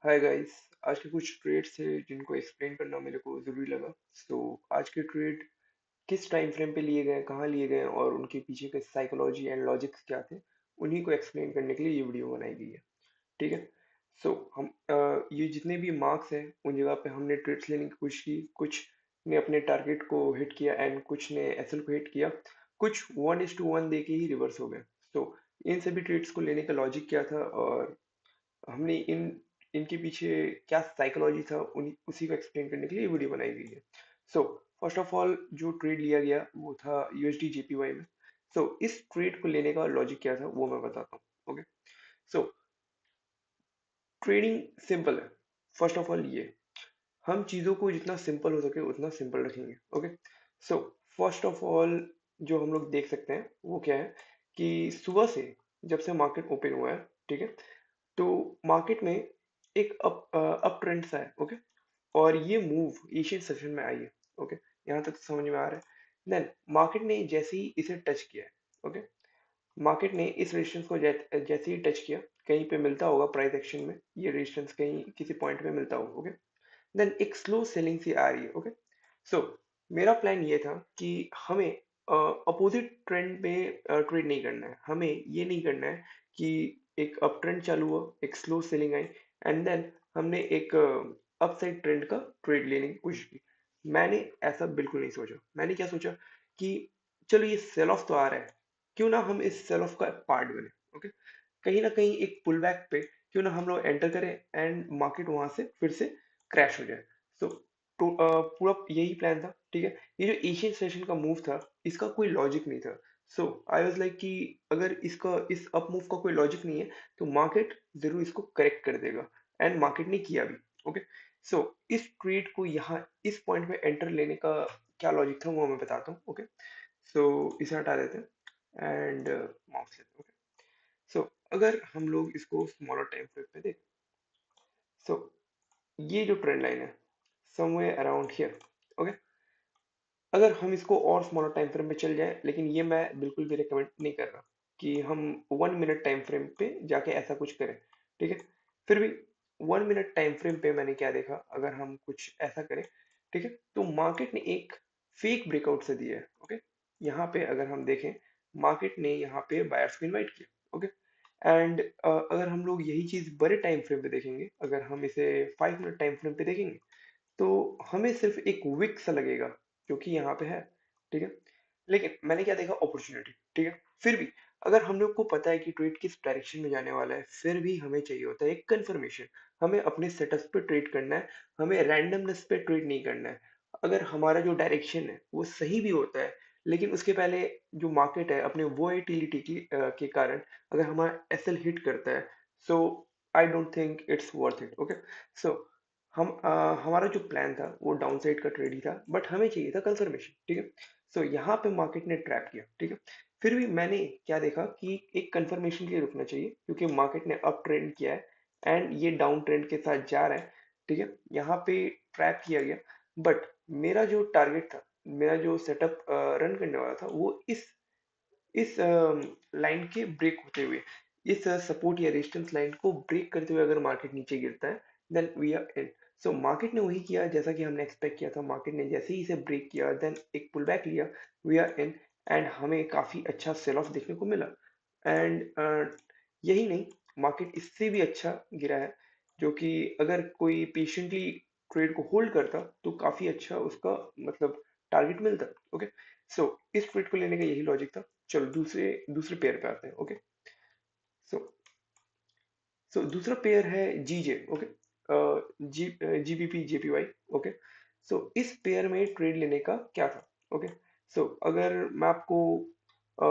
Hi guys. आज के कुछ ट्रेड्स थे जिनको एक्सप्लेन करना मेरे को ज़रूरी लगा। आज के ट्रेड किस टाइम फ्रेम पे लिए गए, कहाँ लिए गए और उनके पीछे के साइकोलॉजी एंड लॉजिक्स क्या थे, उन्हीं को एक्सप्लेन करने के लिए ये वीडियो बनाई गई है। ठीक है। हम ये जितने भी मार्क्स हैं उन जगह पे हमने ट्रेड्स लेने की कोशिश की। कुछ ने अपने टारगेट को हिट किया एंड कुछ ने एसएल को हिट किया। कुछ 1:1 दे के ही रिवर्स हो गए। सो इन सभी ट्रेड्स को लेने का लॉजिक क्या था और हमने इनके पीछे क्या साइकोलॉजी था उसी को एक्सप्लेन करने के लिए वीडियो बनाई गई है। सो फर्स्ट ऑफ ऑल जो ट्रेड लिया गया वो था यूएसडी जेपीवाई में। इस ट्रेड को लेने का लॉजिक क्या था वो मैं बताता हूँ। ओके। सो ट्रेडिंग सिंपल है। फर्स्ट ऑफ ऑल ये हम चीज़ों को जितना सिंपल हो सके उतना सिंपल रखेंगे। Okay. So first of all जो हम लोग देख सकते हैं वो क्या है कि सुबह से जब से मार्केट ओपन हुआ है, ठीक है, तो मार्केट में एक अप ट्रेंड सा है। ओके। और ये मूव एशियन सेशन में आई है। ओके। यहाँ तक तो समझ में आ रहा है। देन मार्केट ने जैसे ही इसे टच किया है, ओके, मार्केट ने इस रेजिस्टेंस को जैसे ही टच किया, कहीं पे मिलता होगा प्राइस एक्शन में, ये रेजिस्टेंस कहीं किसी पॉइंट पे मिलता होगा। ओके। देन एक स्लो सेलिंग सी आ रही है। ओके। सो मेरा प्लान ये था कि हमें अपोजिट ट्रेंड में ट्रेड नहीं करना है। हमें ये नहीं करना है कि एक अप ट्रेंड चालू हुआ, एक स्लो सेलिंग आई एंड देन हमने एक अपसाइड ट्रेंड का ट्रेड लेने की कोशिश की। मैंने ऐसा बिल्कुल नहीं सोचा। मैंने क्या सोचा कि चलो ये सेल ऑफ तो आ रहा है, क्यों ना हम इस सेल ऑफ का पार्ट बने। ओके। कहीं ना कहीं एक पुल बैक पे क्यों ना हम लोग एंटर करें एंड मार्केट वहां से फिर से क्रैश हो जाए। सो पूरा यही प्लान था। ठीक है। ये जो एशियन सेशन का मूव था इसका कोई लॉजिक नहीं था। आई वाज लाइक कि अगर इसका इस अप मूव का कोई लॉजिक नहीं है तो मार्केट जरूर इसको करेक्ट कर देगा एंड मार्केट ने किया भी। ओके। सो इस ट्रेड को यहाँ इस पॉइंट में एंटर लेने का क्या लॉजिक था वो मैं बताता हूँ। ओके। इसे हटा देते हैं एंड माउस लेते हैं। ओके। अगर हम लोग इसको स्मॉलर टाइम फ्रेम पे देखें, सो ये जो ट्रेंड लाइन है समवेयर अराउंड हियर। ओके। अगर हम इसको और स्मॉलर टाइम फ्रेम पे चल जाए, लेकिन ये मैं बिल्कुल भी रिकमेंड नहीं कर रहा कि हम 1 मिनट टाइम फ्रेम पे जाके ऐसा कुछ करें। ठीक है। फिर भी 1 मिनट टाइम फ्रेम पे मैंने क्या देखा, अगर हम कुछ ऐसा करें, ठीक है, तो मार्केट ने एक फेक ब्रेकआउट से दिया है। ओके। यहाँ पे अगर हम देखें, मार्केट ने यहाँ पे बायर्स को इनवाइट किया। ओके। एंड अगर हम लोग यही चीज बड़े टाइम फ्रेम पे देखेंगे, अगर हम इसे 5 मिनट टाइम फ्रेम पे देखेंगे तो हमें सिर्फ एक विक सा लगेगा जो कि यहाँ पे है। ठीक है। लेकिन मैंने क्या देखा, अपॉर्चुनिटी। ठीक है। फिर भी अगर हम लोग को पता है कि ट्रेड किस डायरेक्शन में जाने वाला है, फिर भी हमें चाहिए होता है एक कंफर्मेशन। हमें अपने सेटअप पे ट्रेड करना है, हमें रैंडमनेस पे ट्रेड नहीं करना है। अगर हमारा जो डायरेक्शन है वो सही भी होता है, लेकिन उसके पहले जो मार्केट है अपने वोलेटिलिटी के कारण अगर हमारा एसएल हिट करता है, so I don't think it's worth it. Okay. So हमारा जो प्लान था वो डाउन साइड का ट्रेड ही था, बट हमें चाहिए था कंफर्मेशन। ठीक है। यहाँ पे मार्केट ने ट्रैप किया। ठीक है। फिर भी मैंने क्या देखा कि एक कंफर्मेशन के लिए रुकना चाहिए क्योंकि मार्केट ने अप ट्रेंड किया है एंड ये डाउन ट्रेंड के साथ जा रहा है। ठीक है। यहाँ पे ट्रैप किया गया, बट मेरा जो टारगेट था, मेरा जो सेटअप रन करने वाला था वो इस लाइन के ब्रेक होते हुए, इस सपोर्ट या रेजिस्टेंस लाइन को ब्रेक करते हुए अगर मार्केट नीचे गिरता है then we are in. Market ने वही किया जैसा कि हमने एक्सपेक्ट किया था। मार्केट ने जैसे ही इसे ब्रेक किया देन एक पुल बैक लिया, वी आर इन, एंड हमें काफी अच्छा सेल ऑफ देखने को मिला। एंड यही नहीं, मार्केट इससे भी अच्छा गिरा है, जो कि अगर कोई पेशेंटली ट्रेड को होल्ड करता तो काफी अच्छा उसका मतलब टारगेट मिलता। ओके। इस ट्रेड को लेने का यही लॉजिक था। चलो दूसरे दूसरे पेयर पे आते हैं। ओके। सो दूसरा पेयर है जीजे। ओके। GBP JPY. ओके। इस पेयर में ट्रेड लेने का क्या था। ओके। अगर मैं आपको अ,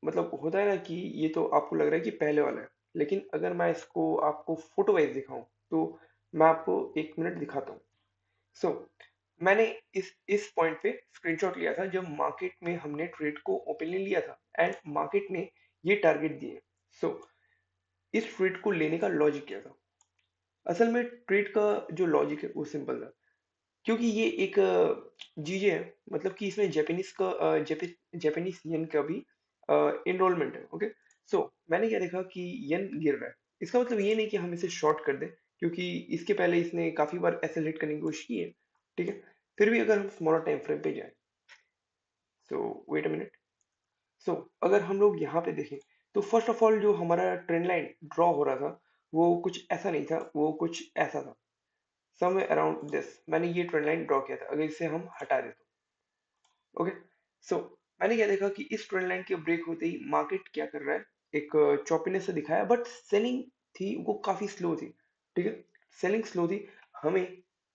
मतलब होता है ना कि ये तो आपको लग रहा है कि पहले वाला है, लेकिन अगर मैं इसको आपको फोटो वाइज दिखाऊं तो मैं आपको 1 मिनट दिखाता हूँ। सो मैंने इस पॉइंट पे स्क्रीनशॉट लिया था जब मार्केट में हमने ट्रेड को ओपनली लिया था एंड मार्केट ने ये टारगेट दिए। सो इस ट्रेड को लेने का लॉजिक क्या था। असल में ट्रेड का जो लॉजिक है वो सिंपल था, क्योंकि ये एक जीजे है, मतलब कि इसमें जापानीज का जापानीज येन का भी इनरोलमेंट है। ओके। मैंने क्या देखा कि येन गिर रहा है, इसका मतलब ये नहीं कि हम इसे शॉर्ट कर दें क्योंकि इसके पहले इसने काफी बार एसएल हिट करने की कोशिश की है, ठीक है। फिर भी अगर हम स्मॉलर टाइम फ्रेम पे जाए, सो वेट अ मिनट। सो अगर हम लोग यहाँ पे देखें, तो फर्स्ट ऑफ ऑल जो हमारा ट्रेंड लाइन ड्रॉ हो रहा था वो कुछ ऐसा नहीं था, वो कुछ ऐसा था, समवेयर अराउंड दिस। मैंने ये ट्रेंड लाइन ड्रॉ किया था, अगर इसे हम हटा दें तो ओके। सो मैंने क्या देखा कि इस ट्रेंड लाइन के ब्रेक होते ही मार्केट क्या कर रहा है, एक चॉपीनेस से दिखाया, बट सेलिंग थी वो काफी स्लो थी, ठीक है। सेलिंग स्लो थी। हमें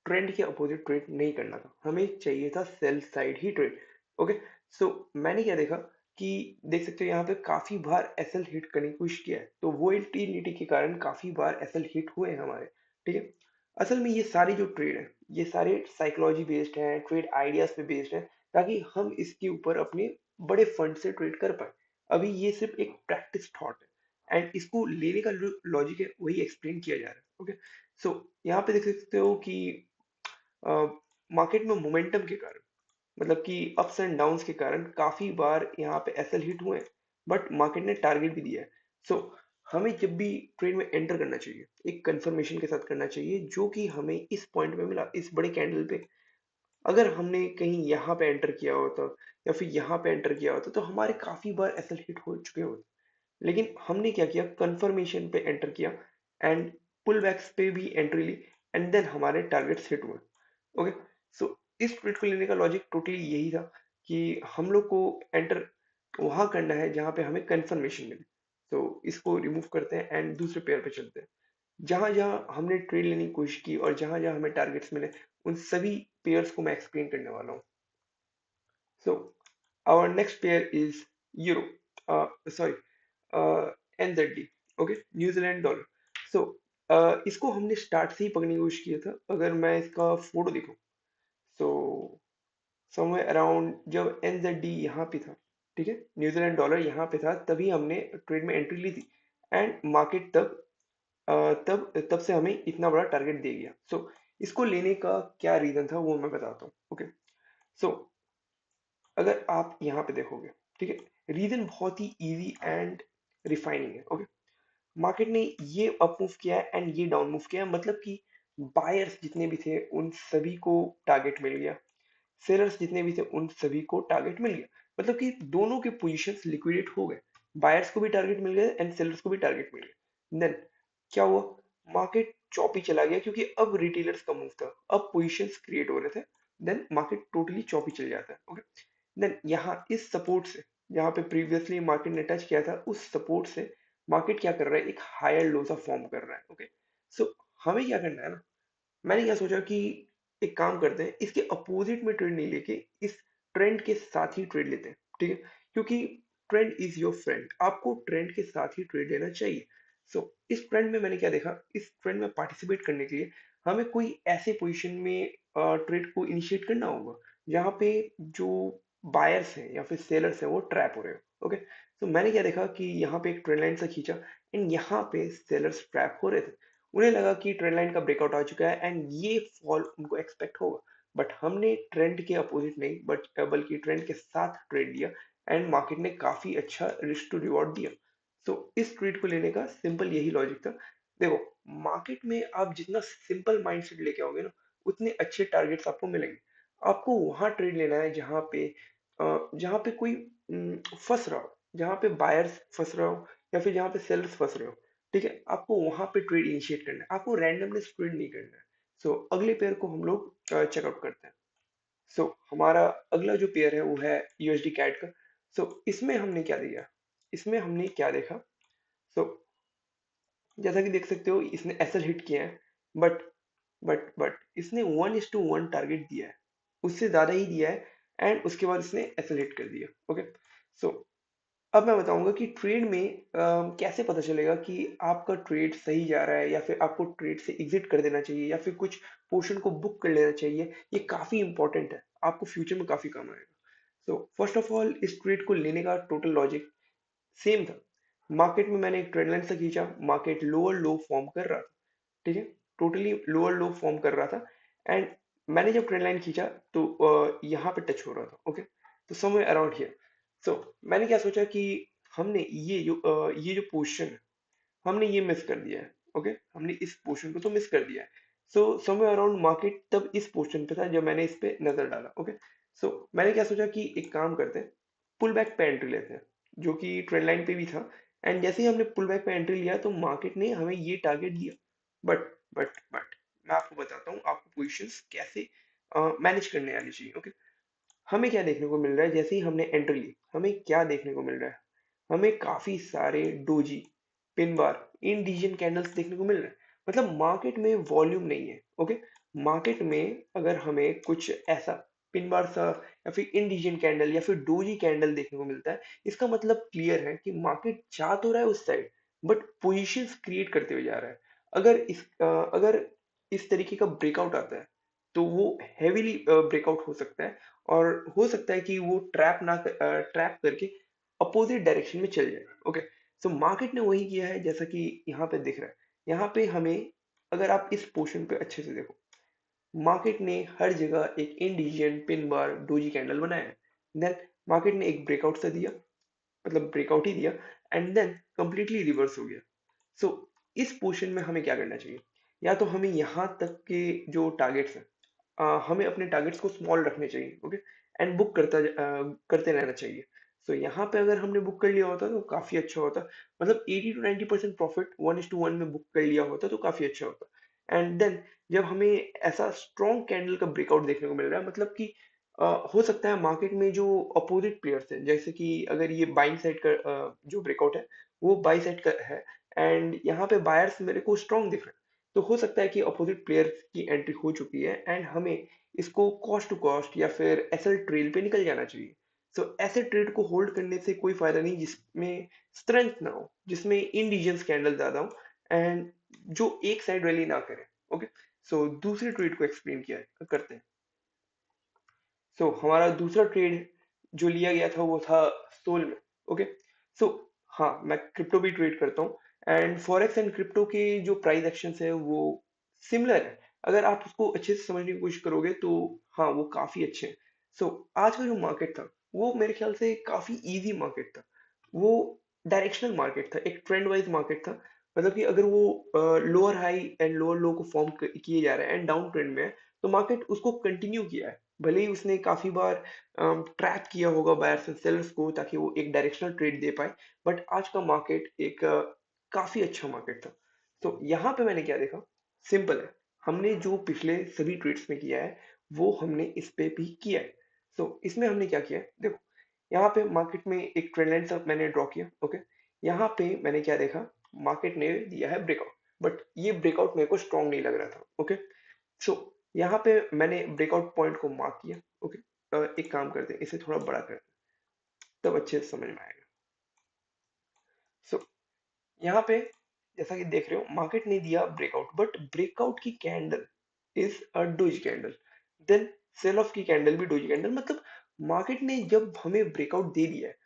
ट्रेंड के अपोजिट ट्रेड नहीं करना था, हमें चाहिए था सेल साइड ही ट्रेड, ओके। सो मैंने क्या देखा कि देख सकते हो यहाँ पे काफी बार एसएल हिट करने की कोशिश किया है, तो वोलेटिलिटी के कारण काफी बार एसएल हिट हुए हैं हमारे, ठीक है। असल में ये सारे जो ट्रेड है, ये सारे साइकोलॉजी बेस्ड हैं, ट्रेड आइडियाज पे बेस्ड हैं, ताकि हम इसके ऊपर अपने बड़े फंड से ट्रेड कर पाए। अभी ये सिर्फ एक प्रैक्टिस थॉट है, एंड इसको लेने का जो लॉजिक है वही एक्सप्लेन किया जा रहा है, ओके। सो यहाँ पे देख सकते हो कि मार्केट में मोमेंटम के कारण, मतलब कि अप्स एंड डाउन्स के कारण काफी बार यहाँ पे एसएल हिट हुए हैं, बट मार्केट ने टारगेट भी दिया है। सो हमें जब भी ट्रेड में एंटर करना चाहिए, एक कंफर्मेशन के साथ करना चाहिए, जो कि हमें इस पॉइंट पे मिला, इस बड़े कैंडल पे। अगर हमने कहीं यहाँ पे एंटर किया होता या फिर यहाँ पे एंटर किया होता, तो हमारे काफी बार एसएल हिट हो चुके होते। लेकिन हमने क्या किया, कंफर्मेशन पे एंटर किया, एंड पुल बैक्स पे भी एंट्री ली, एंड देन हमारे टारगेट्स हिट हुए, ओके। सो इस ट्रेड को लेने का लॉजिक टोटली यही था कि हम लोग को एंटर वहां करना है जहां पे हमें कंफर्मेशन मिले। तो इसको रिमूव करते हैं एंड दूसरे पेयर पे चलते हैं। जहां जहां हमने ट्रेड लेने की कोशिश की और जहां जहां हमें टारगेट्स मिले, उन सभी पेयर्स को मैं एक्सप्लेन करने वाला हूँ। So our next pair is euro, sorry, NZD, okay, New Zealand dollar. सो इसको हमने स्टार्ट से ही पकड़ने की कोशिश किया था। अगर मैं इसका फोटो देखूं, सो समवेयर अराउंड जब एनजेडी यहाँ पे था, ठीक है, न्यूजीलैंड डॉलर यहाँ पे था, तभी हमने ट्रेड में एंट्री ली थी, एंड मार्केट तब तब से हमें इतना बड़ा टारगेट दे गया। सो इसको लेने का क्या रीजन था वो मैं बताता हूँ, ओके। सो अगर आप यहाँ पे देखोगे, ठीक है, रीजन बहुत ही इजी एंड रिफाइनिंग है, ओके। मार्केट ने ये अप मूव किया है एंड ये डाउन मूव किया है, मतलब कि बायर्स जितने भी थे उन सभी को टारगेट मिल गया, सेलर्स जितने भी थे उन सभी को टारगेट मिल गया, मतलब कि दोनों के पोजीशंस लिक्विडेट हो गए। बायर्स को भी टारगेट मिल गया एंड सेलर्स को भी टारगेट मिल गया। देन क्या हुआ, मार्केट चौपी चला गया, क्योंकि अब रिटेलर्स का मूव था, अब पोजीशंस क्रिएट हो रहे थे। देन मार्केट टोटली चौपी चल जाता है, ओके। देन यहाँ इस सपोर्ट से, जहाँ पे प्रीवियसली मार्केट ने टच किया था, उस सपोर्ट से मार्केट क्या कर रहा है, एक हायर लो सा फॉर्म कर रहा है, ओके। सो हमें क्या करना है ना, मैंने क्या सोचा कि एक काम करते हैं, इसके अपोजिट में ट्रेड नहीं लेके इस ट्रेंड के साथ ही ट्रेड लेते हैं, ठीक है। क्योंकि ट्रेंड इज योर फ्रेंड, आपको ट्रेंड के साथ ही ट्रेड लेना चाहिए। सो इस ट्रेंड में मैंने क्या देखा, इस ट्रेंड में पार्टिसिपेट करने के लिए हमें कोई ऐसे पोजीशन में ट्रेड को इनिशिएट करना होगा जहाँ पे जो बायर्स हैं या फिर सेलर्स हैं वो ट्रैप हो रहे हो, ओके। तो मैंने क्या देखा कि यहाँ पे एक ट्रेंड लाइन सा खींचा, एंड यहाँ पे सेलर्स ट्रैप हो रहे थे। उन्हें लगा कि ट्रेंड लाइन का ब्रेकआउट आ चुका है एंड ये फॉल उनको एक्सपेक्ट होगा, बट हमने ट्रेंड के अपोजिट नहीं, बल्कि ट्रेंड के साथ ट्रेड दिया, एंड मार्केट ने काफी अच्छा रिस्क टू रिवॉर्ड दिया। सो इस ट्रेड को लेने का सिंपल यही लॉजिक था। देखो, मार्केट में आप जितना सिंपल माइंडसेट लेके आओगे ना, उतने अच्छे टारगेट्स आपको मिलेंगे। आपको वहां ट्रेड लेना है जहाँ पे कोई फंस रहा हो, जहाँ पे बायर्स फंस रहा हो या फिर जहाँ पे सेलर्स फंस रहे हो, ठीक है। आपको वहां पे ट्रेड इनिशिएट करना है, आपको रैंडमनेस ट्रेड नहीं करना है। सो अगले पेयर को हम लोग चेकआउट करते हैं। सो हमारा अगला जो पेयर है वो है यूएसडी कैट का। सो इसमें हमने क्या दिया, इसमें हमने क्या देखा। सो जैसा कि देख सकते हो, इसने एसएल हिट किया है, बट बट इसने 1:1 टारगेट दिया है, उससे ज्यादा ही दिया है, एंड उसके बाद इसने एसएल हिट कर दिया, ओके। सो अब मैं बताऊंगा कि ट्रेड में कैसे पता चलेगा कि आपका ट्रेड सही जा रहा है, या फिर आपको ट्रेड से एग्जिट कर देना चाहिए, या फिर कुछ पोर्शन को बुक कर लेना चाहिए। ये काफी इंपॉर्टेंट है, आपको फ्यूचर में काफी काम आएगा। सो फर्स्ट ऑफ ऑल, इस ट्रेड को लेने का टोटल लॉजिक सेम था। मार्केट में मैंने एक ट्रेंड लाइन से खींचा, मार्केट लोअर लो फॉर्म कर रहा था, ठीक है, टोटली लोअर लो फॉर्म कर रहा था, एंड मैंने जब ट्रेंड लाइन खींचा तो यहाँ पे टच हो रहा था, ओके। तो समवेयर अराउंड हियर। सो मैंने क्या सोचा कि हमने ये जो पोजीशन है, हमने ये मिस कर दिया है। ओके, हमने इस पोर्शन को तो मिस कर दिया है। सो समवेयर अराउंड मार्केट तब इस पोर्शन पे था जब मैंने इस पे नजर डाला। ओके, सो मैंने क्या सोचा कि एक काम करते हैं, पुल बैक पे एंट्री लेते हैं, जो कि ट्रेंड लाइन पे भी था। एंड जैसे ही हमने पुल बैक पे एंट्री लिया तो मार्केट ने हमें ये टारगेट दिया। बट मैं आपको बताता हूँ आपको पोजिशंस कैसे मैनेज करने आनी चाहिए। ओके, हमें क्या देखने को मिल रहा है, जैसे ही हमने एंट्री ली हमें क्या देखने को मिल रहा है, हमें काफी सारे डोजी, पिन बार, इंडिजन कैंडल्स देखने को मिल रहे हैं। मतलब मार्केट में वॉल्यूम नहीं है। ओके, मार्केट में अगर हमें कुछ ऐसा पिन बार सा या फिर इंडिजन कैंडल या फिर डोजी कैंडल देखने को मिलता है, इसका मतलब क्लियर है कि मार्केट जा तो रहा है उस साइड, बट पोजीशंस क्रिएट करते हुए जा रहा है। अगर इस तरीके का ब्रेकआउट आता है तो वो हैवीली ब्रेकआउट हो सकता है, और हो सकता है कि वो ट्रैप करके अपोजिट डायरेक्शन में चल जाए। ओके, सो मार्केट ने वही किया है जैसा कि यहाँ पे दिख रहा है। यहाँ पे हमें, अगर आप इस पोर्शन पे अच्छे से देखो, मार्केट ने हर जगह एक Indian pin bar doji candle बनाया है। देन मार्केट ने एक ब्रेकआउट सा दिया, मतलब ब्रेकआउट ही दिया, एंड देन कंप्लीटली रिवर्स हो गया। सो इस पोर्शन में हमें क्या करना चाहिए, या तो हमें यहाँ तक के जो टारगेट्स हैं, हमें अपने टारगेट्स को स्मॉल रखने चाहिए। ओके, एंड करते रहना चाहिए। सो यहाँ पे अगर हमने बुक कर लिया होता तो काफी अच्छा होता, मतलब 80 to 90% प्रॉफिट 1:1 में बुक कर लिया होता तो काफी अच्छा होता। एंड देन जब हमें ऐसा स्ट्रॉन्ग कैंडल का ब्रेकआउट देखने को मिल रहा है, मतलब कि हो सकता है मार्केट में जो अपोजिट प्लेयर्स हैं, जैसे कि अगर ये बाइंग साइड का जो ब्रेकआउट है वो बाई साइड का है, एंड यहाँ पे बायर्स मेरे को स्ट्रॉन्ग दिख रहे हैं, तो हो सकता है कि अपोजिट प्लेयर्स की एंट्री हो चुकी है एंड हमें इसको कॉस्ट टू कॉस्ट या फिर एसएल ट्रेल पे निकल जाना चाहिए। सो ऐसे ट्रेड को होल्ड करने से कोई फायदा नहीं जिसमें स्ट्रेंथ ना हो, जिसमें इंडिजियंस कैंडल ज्यादा हो, एंड जो एक साइड रैली ना करे। ओके, सो दूसरे ट्रेड को एक्सप्लेन किया करते हैं। सो हमारा दूसरा ट्रेड जो लिया गया था वो था सोल में। ओके, सो हाँ, मैं क्रिप्टो भी ट्रेड करता हूँ, एंड फॉरेक्स एंड क्रिप्टो के जो प्राइस एक्शंस है वो सिमिलर है। अगर आप उसको अच्छे से समझने की कोशिश करोगे तो हाँ, वो काफी अच्छे हैं। सो आज का जो मार्केट था वो मेरे ख्याल से काफी इजी मार्केट था। वो डायरेक्शनल मार्केट था, एक ट्रेंड वाइज मार्केट था। मतलब कि अगर वो लोअर हाई एंड लोअर लो को फॉर्म किए जा रहे हैं एंड डाउन ट्रेंड में है, तो मार्केट उसको कंटिन्यू किया है। भले ही उसने काफी बार ट्रैप किया होगा बायर्स एंड सेलर्स को ताकि वो एक डायरेक्शनल ट्रेड दे पाए, बट आज का मार्केट एक काफी अच्छा मार्केट था। तो यहाँ पे मैंने क्या देखा, सिंपल है, हमने जो पिछले सभी ट्रेड्स में किया है वो हमने इस पे भी किया है। सो इसमें हमने क्या किया है, देखो, यहाँ पे मार्केट में एक ट्रेंड लाइन सा मैंने ड्रॉ किया। ओके, यहाँ पे मैंने क्या देखा, मार्केट ने दिया है ब्रेकआउट, बट ये ब्रेकआउट मेरे को स्ट्रांग नहीं लग रहा था। ओके, सो यहाँ पे मैंने ब्रेकआउट पॉइंट को मार्क किया। ओके, एक काम करते हैं, इसे थोड़ा बड़ा करते हैं, तब अच्छे से समझ में आएगा। सो यहाँ पे जैसा कि देख रहे हो मार्केट ने दिया ब्रेकआउट, बट ब्रेकआउट की candle is a doji candle, then sell off की कैंडल भी डोजी कैंडल। मतलब मार्केट ने जब हमें ब्रेकआउट दे दिया है,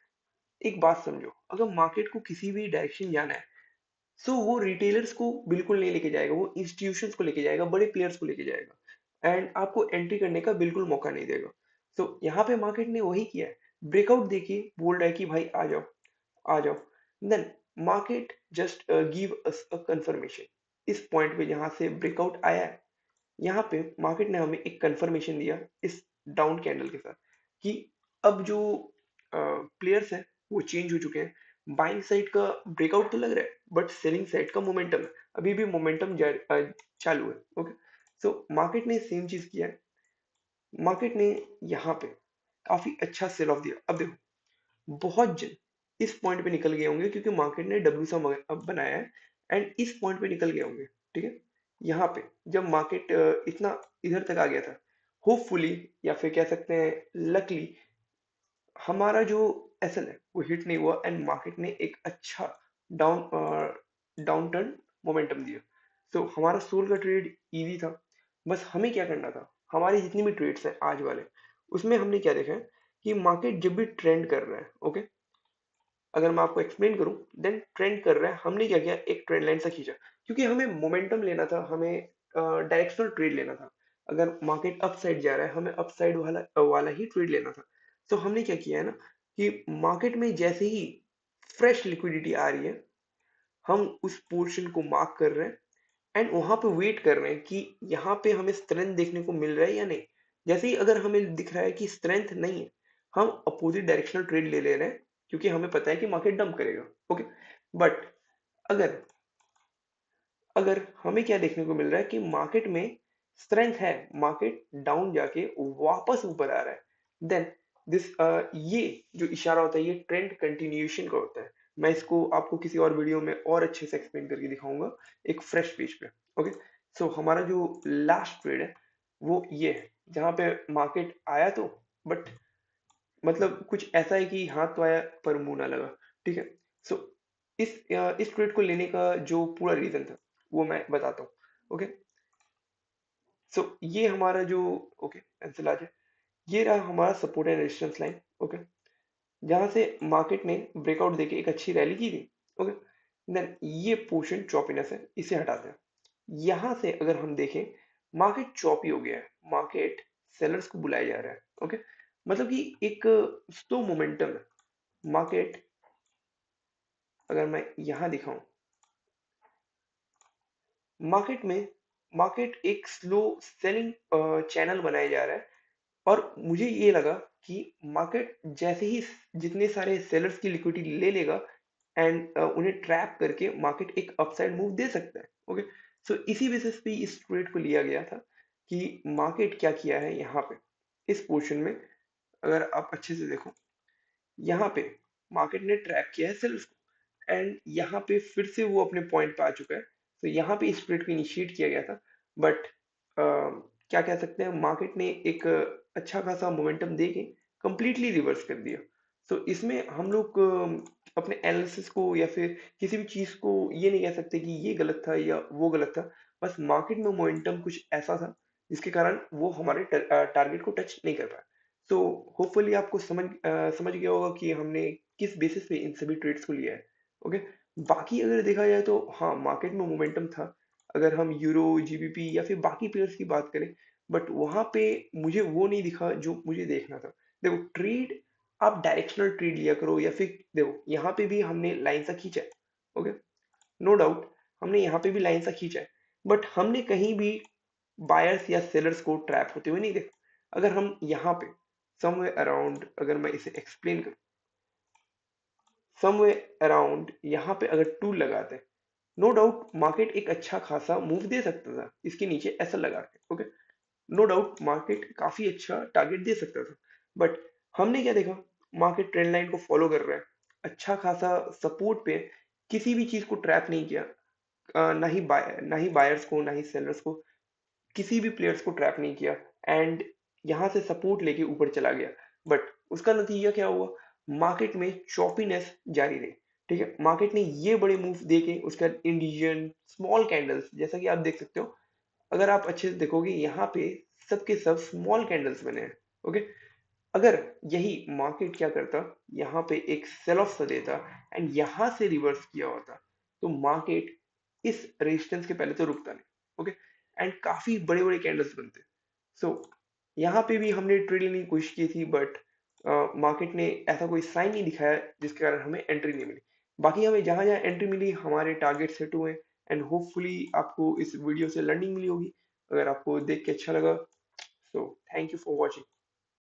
एक बात समझो, अगर मार्केट को किसी भी डायरेक्शन जाना है, सो वो रिटेलर्स को बिल्कुल नहीं लेके जाएगा, वो इंस्टीट्यूशंस को लेके जाएगा, बड़े प्लेयर्स को लेके जाएगा, एंड आपको एंट्री करने का बिल्कुल मौका नहीं देगा। सो यहाँ पे मार्केट ने वही किया है, ब्रेकआउट देखिए, बोल रहा है कि भाई आ जाओ, आ जाओ। Then market just give us a confirmation, इस पॉइंट पे जहां से ब्रेकआउट आया है, यहाँ पे मार्केट ने हमें एक कंफर्मेशन दिया इस डाउन कैंडल के साथ कि अब जो प्लेयर्स हैं वो चेंज हो चुके हैं। बाइंग साइड का ब्रेकआउट तो लग रहा है, बट सेलिंग साइड का मोमेंटम है, अभी भी मोमेंटम चालू है। ओके, सो मार्केट ने सेम चीज किया है, मार्केट ने यहाँ पे काफी अच्छा सेल ऑफ दिया। अब देखो, बहुत जन इस पॉइंट पे निकल गए होंगे क्योंकि मार्केट ने डब्ल्यू सा बनाया है, एंड इस पॉइंट पे निकल गए होंगे। ठीक है, यहाँ पे जब मार्केट इतना इधर तक आ गया था, होपफुली या फिर कह सकते हैं लकली, हमारा जो एसएल है वो हिट नहीं हुआ एंड मार्केट ने एक अच्छा डाउन टर्न मोमेंटम दिया। सो हमारा सोल का ट्रेड इजी था। बस हमें क्या करना था, हमारी जितनी भी ट्रेड्स हैं आज वाले, उसमें हमने क्या देखा है कि मार्केट जब भी ट्रेंड कर रहा है, ओके, अगर मैं आपको एक्सप्लेन करूं, देन ट्रेंड कर रहा है, हमने क्या किया, एक ट्रेंड लाइन सा खींचा, क्योंकि हमें मोमेंटम लेना था, हमें डायरेक्शनल ट्रेड लेना था। अगर मार्केट अप साइड जा रहा है हमें अप साइड वाला ही ट्रेड लेना था। तो हमने क्या किया है ना कि मार्केट में जैसे ही फ्रेश लिक्विडिटी आ रही है, हम उस पोर्शन को मार्क कर रहे हैं एंड वहां पे वेट कर रहे हैं कि यहाँ पे हमें स्ट्रेंथ देखने को मिल रहा है या नहीं। जैसे ही अगर हमें दिख रहा है कि स्ट्रेंथ नहीं है, हम अपोजिट डायरेक्शनल ट्रेड ले ले रहे हैं, क्योंकि हमें पता है कि मार्केट डंप करेगा। ओके, बट अगर अगर हमें क्या देखने को मिल रहा है कि मार्केट में स्ट्रेंथ है, मार्केट डाउन जाके वापस ऊपर आ रहा है, देन दिस ये जो इशारा होता है ये ट्रेंड कंटिन्यूएशन का होता है। मैं इसको आपको किसी और वीडियो में और अच्छे से एक्सप्लेन करके दिखाऊंगा एक फ्रेश पेज पे। ओके, सो हमारा जो लास्ट ट्रेड है वो ये है, जहाँ पे मार्केट आया तो, बट मतलब कुछ ऐसा है कि हाथ तो आया पर मुंह ना लगा। ठीक है, सो इस ट्रेड को लेने का जो पूरा रीजन था वो मैं बताता हूँ। ओके, सो ये हमारा जो, ओके पेंसिल आ जाए, ये रहा हमारा support and resistance line. Okay, जहां से मार्केट ने ब्रेकआउट देके एक अच्छी रैली की थी। ओके, देन ये पोर्शन चॉपीनेस है, इसे हटाते हैं। यहां से अगर हम देखें, मार्केट चॉपी हो गया है, मार्केट सेलर्स को बुलाया जा रहा है। ओके, मतलब कि एक स्लो मोमेंटम है मार्केट। अगर मैं यहां दिखाऊं, मार्केट में मार्केट एक स्लो सेलिंग चैनल बनाया जा रहा है, और मुझे ये लगा कि मार्केट जैसे ही जितने सारे सेलर्स की लिक्विडिटी ले लेगा एंड उन्हें ट्रैप करके मार्केट एक अपसाइड मूव दे सकता है। ओके, सो इसी बेसिस पे इस ट्रेड को लिया गया था कि मार्केट क्या किया है यहाँ पे इस पोर्शन में। अगर आप अच्छे से देखो, यहाँ पे मार्केट ने ट्रैप किया है सेल्स को, एंड यहाँ पे फिर से वो अपने पॉइंट पे आ चुका है। तो यहाँ पे इस ट्रेड को इनिशिएट किया गया था, बट क्या कह सकते हैं, मार्केट ने एक अच्छा खासा मोमेंटम दे के कंप्लीटली रिवर्स कर दिया। तो इसमें हम लोग अपने एनालिसिस को या फिर किसी भी चीज को ये नहीं कह सकते कि ये गलत था या वो गलत था। बस मार्केट में मोमेंटम कुछ ऐसा था जिसके कारण वो हमारे टारगेट को टच नहीं कर पाया। तो होपफुली आपको समझ गया होगा कि हमने किस बेसिस पे इन सभी ट्रेड्स को लिया है। ओके, बाकी अगर देखा जाए तो हाँ, मार्केट में मोमेंटम था। अगर हम यूरो, जीबीपी या फिर बाकी पेयर्स की बात करें, बट वहां पे मुझे वो नहीं दिखा जो मुझे देखना था। देखो, ट्रेड आप डायरेक्शनल ट्रेड लिया करो, या फिर देखो यहाँ पे भी हमने लाइन सा खींचा है। ओके, नो डाउट हमने यहाँ पे भी लाइन सा खींचा है, बट हमने कहीं भी बायर्स या सेलर्स को ट्रैप होते हुए नहीं देखा। अगर हम यहाँ पे समवेयर अराउंड, अगर मैं इसे एक्सप्लेन करूँ, समवेयर अराउंड यहाँ पे अगर टूल लगाते हैं, नो डाउट मार्केट एक अच्छा खासा मूव दे सकता था इसके नीचे ऐसा लगा के। ओके, नो डाउट मार्केट काफी अच्छा टारगेट दे सकता था, बट हमने क्या देखा, मार्केट ट्रेंड लाइन को फॉलो कर रहा है, अच्छा खासा सपोर्ट पे किसी भी चीज को ट्रैप नहीं किया। ना ही बायर्स को ना ही सेलर्स को, किसी भी प्लेयर्स को ट्रैप नहीं किया, एंड यहाँ से सपोर्ट लेके ऊपर चला गया। बट उसका नतीजा क्या हुआ, मार्केट में चॉपीनेस जारी रही। ठीक है, मार्केट ने ये बड़े मूव देके उसके बाद इंडियन स्मॉल कैंडल्स, जैसा कि आप देख सकते हो, अगर आप अच्छे से देखोगे यहाँ पे सबके सब स्मॉल कैंडल्स बने हैं। ओके, अगर यही मार्केट क्या करता, यहाँ पे एक सेल ऑफ सा देता एंड यहाँ से रिवर्स किया होता, तो मार्केट इस रेजिस्टेंस के पहले तो रुकता नहीं। ओके, एंड काफी बड़े बड़े कैंडल्स बनते। सो यहाँ पे भी हमने ट्रेड लेने की कोशिश की थी, बट मार्केट ने ऐसा कोई साइन नहीं दिखाया जिसके कारण हमें एंट्री नहीं मिली। बाकी हमें जहां जहां एंट्री मिली, हमारे टारगेट सेट हुए, एंड होपफुली आपको इस वीडियो से लर्निंग मिली होगी। अगर आपको देख के अच्छा लगा, so thank you for watching.